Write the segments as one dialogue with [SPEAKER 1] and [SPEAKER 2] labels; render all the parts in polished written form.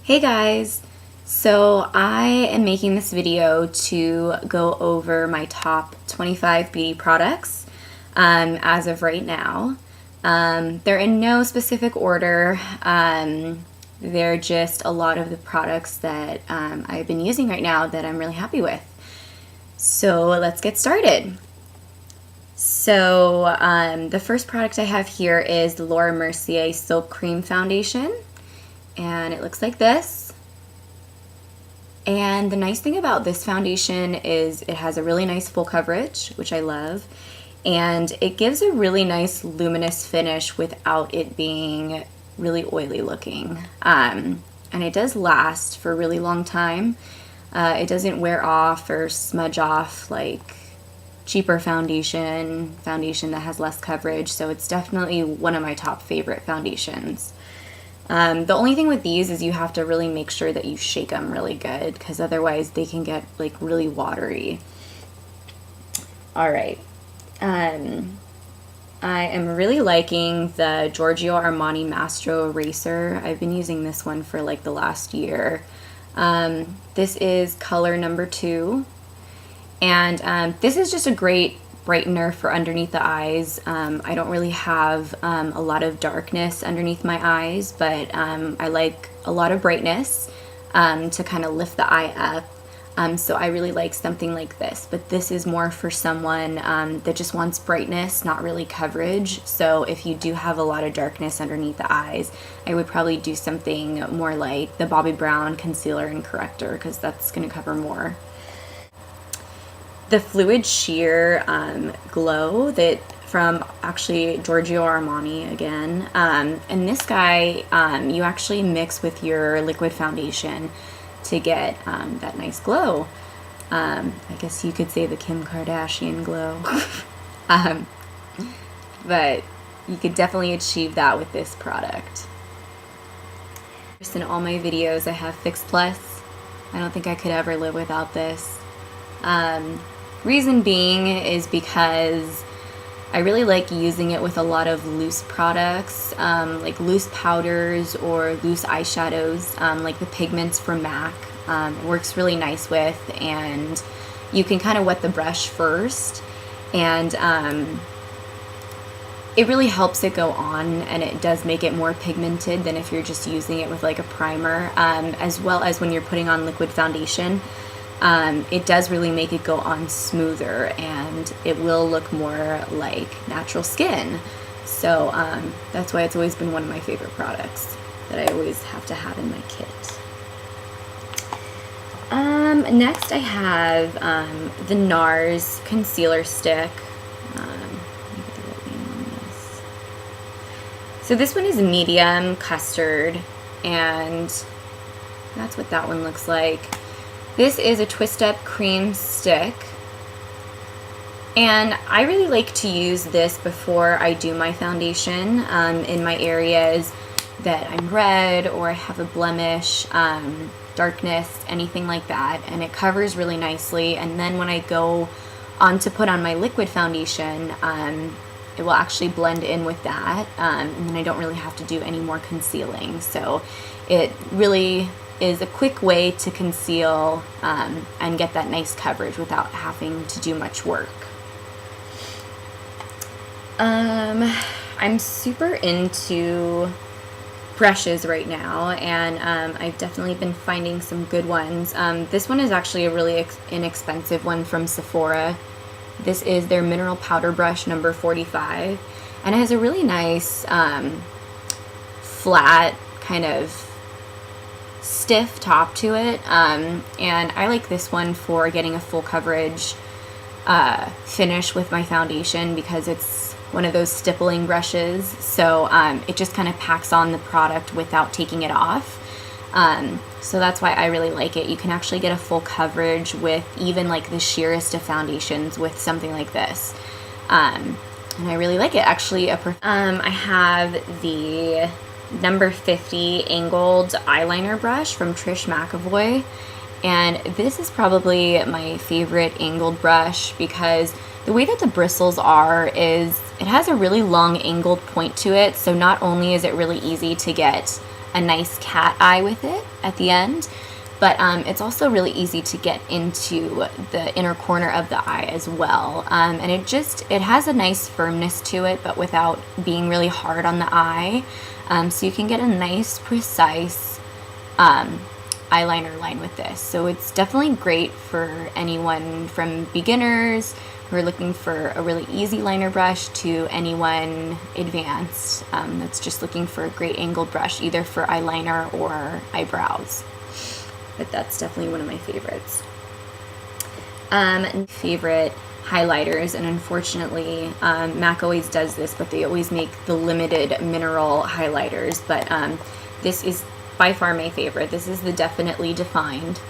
[SPEAKER 1] Hey guys! So I am making this video to go over my top 25 beauty products as of right now. They're in no specific order. They're just a lot of the products that I've been using right now that I'm really happy with. So let's get started. So the first product I have here is the Laura Mercier Silk Cream Foundation. And it looks like this. And the nice thing about this foundation is it has a really nice full coverage, which I love, and it gives a really nice luminous finish without it being really oily looking. And it does last for a really long time. It doesn't wear off or smudge off like cheaper foundation that has less coverage, so it's definitely one of my top favorite foundations. The only thing with these is you have to really make sure that you shake them really good, because otherwise they can get like really watery. All right. I am really liking the Giorgio Armani Mastro Eraser. I've been using this one for like the last year. This is color number 2. And this is just a great brightener for underneath the eyes. I don't really have a lot of darkness underneath my eyes, but I like a lot of brightness to kind of lift the eye up. So I really like something like this, but this is more for someone that just wants brightness, not really coverage. So if you do have a lot of darkness underneath the eyes, I would probably do something more like the Bobbi Brown Concealer and Corrector, because that's going to cover more. The Fluid Sheer Glow that from actually Giorgio Armani again, and this guy you actually mix with your liquid foundation to get that nice glow. I guess you could say the Kim Kardashian glow. But you could definitely achieve that with this product. Just in all my videos I have Fix Plus. I don't think I could ever live without this. Reason being is because I really like using it with a lot of loose products, like loose powders or loose eyeshadows, like the pigments from MAC. Works really nice with, and you can kind of wet the brush first, and it really helps it go on, and it does make it more pigmented than if you're just using it with like a primer, as well as when you're putting on liquid foundation. It does really make it go on smoother, and it will look more like natural skin. So that's why it's always been one of my favorite products that I always have to have in my kit. Next I have the NARS Concealer Stick. Let me get the right name on this. So this one is medium custard, and that's what that one looks like. This is a Twist Up Cream Stick, and I really like to use this before I do my foundation in my areas that I'm red or I have a blemish, darkness, anything like that, and it covers really nicely. And then when I go on to put on my liquid foundation, it will actually blend in with that, and then I don't really have to do any more concealing. So it really is a quick way to conceal and get that nice coverage without having to do much work. I'm super into brushes right now, and I've definitely been finding some good ones. This one is actually a really inexpensive one from Sephora. This is their Mineral Powder Brush number 45, and it has a really nice flat kind of stiff top to it, and I like this one for getting a full coverage finish with my foundation, because it's one of those stippling brushes, so it just kind of packs on the product without taking it off. So that's why I really like it. You can actually get a full coverage with even like the sheerest of foundations with something like this, and I really like it. Actually, I have the number 50 angled eyeliner brush from Trish McEvoy, and this is probably my favorite angled brush because the way that the bristles are is it has a really long angled point to it, so not only is it really easy to get a nice cat eye with it at the end. But it's also really easy to get into the inner corner of the eye as well. And it has a nice firmness to it, but without being really hard on the eye. So you can get a nice, precise eyeliner line with this. So it's definitely great for anyone from beginners who are looking for a really easy liner brush to anyone advanced that's just looking for a great angled brush, either for eyeliner or eyebrows. But that's definitely one of my favorites. Favorite highlighters, and unfortunately MAC always does this, but they always make the limited mineral highlighters, but this is by far my favorite. This is the Definitely Defined,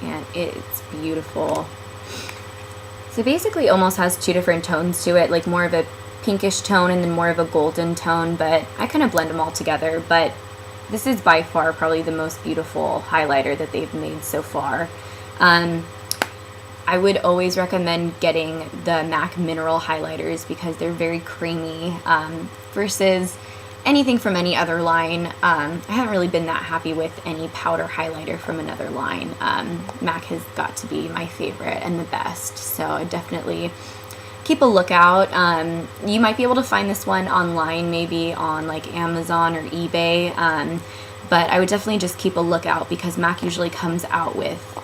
[SPEAKER 1] and it's beautiful. So basically almost has two different tones to it, like more of a pinkish tone and then more of a golden tone, but I kind of blend them all together. But this is by far probably the most beautiful highlighter that they've made so far. I would always recommend getting the MAC mineral highlighters because they're very creamy versus anything from any other line. I haven't really been that happy with any powder highlighter from another line. MAC has got to be my favorite and the best, so I definitely keep a lookout. You might be able to find this one online, maybe on like Amazon or eBay, but I would definitely just keep a lookout because MAC usually comes out with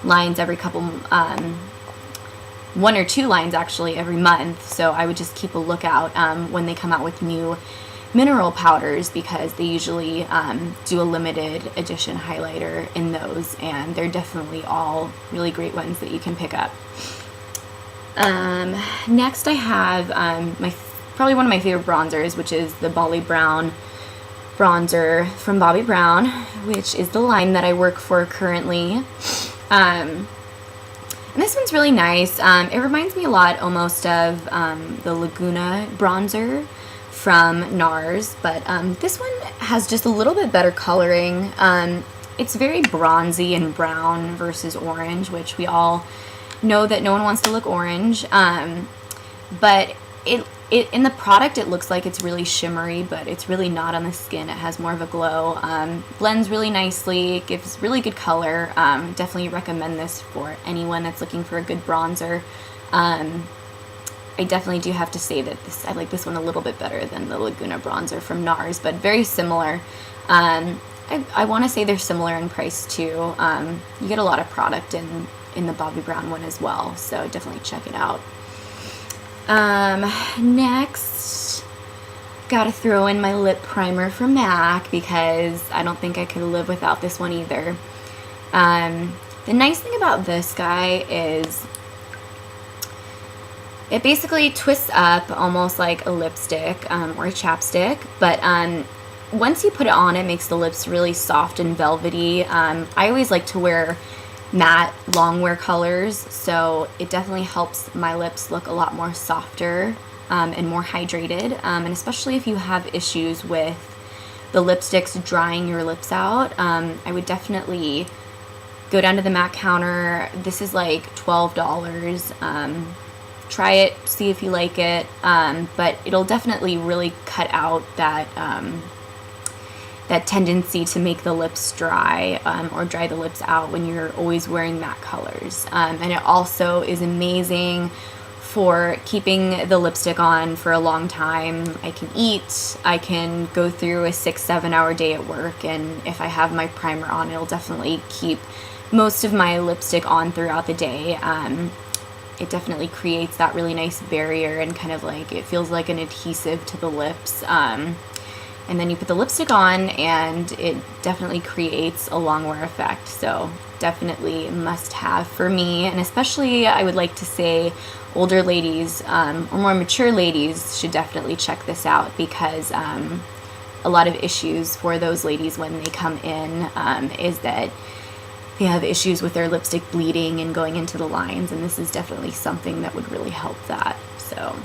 [SPEAKER 1] lines every couple, one or two lines actually every month, so I would just keep a lookout when they come out with new mineral powders because they usually do a limited edition highlighter in those, and they're definitely all really great ones that you can pick up. Next I have probably one of my favorite bronzers, which is the Bobbi Brown bronzer from Bobbi Brown, which is the line that I work for currently. And this one's really nice. It reminds me a lot almost of the Laguna bronzer from NARS, but this one has just a little bit better coloring. It's very bronzy and brown versus orange, which we all know that no one wants to look orange, but it in the product it looks like it's really shimmery, but it's really not on the skin. It has more of a glow. Blends really nicely, gives really good color. Definitely recommend this for anyone that's looking for a good bronzer. I definitely do have to say that I like this one a little bit better than the Laguna bronzer from NARS, but very similar. I want to say they're similar in price too. You get a lot of product in the Bobbi Brown one as well, so definitely check it out. Next, gotta throw in my lip primer from MAC because I don't think I could live without this one either. The nice thing about this guy is it basically twists up almost like a lipstick or a chapstick, but once you put it on, it makes the lips really soft and velvety. I always like to wear matte long wear colors, so it definitely helps my lips look a lot more softer and more hydrated, and especially if you have issues with the lipsticks drying your lips out, I would definitely go down to the MAC counter. This is like $12. Try it, see if you like it, but it'll definitely really cut out that that tendency to make the lips dry or dry the lips out when you're always wearing matte colors. And it also is amazing for keeping the lipstick on for a long time. I can eat, I can go through a 6-7 hour day at work, and if I have my primer on, it'll definitely keep most of my lipstick on throughout the day. It definitely creates that really nice barrier and kind of like, it feels like an adhesive to the lips. And then you put the lipstick on and it definitely creates a long wear effect. So definitely must have for me, and especially I would like to say older ladies or more mature ladies should definitely check this out because a lot of issues for those ladies when they come in is that they have issues with their lipstick bleeding and going into the lines, and this is definitely something that would really help that. So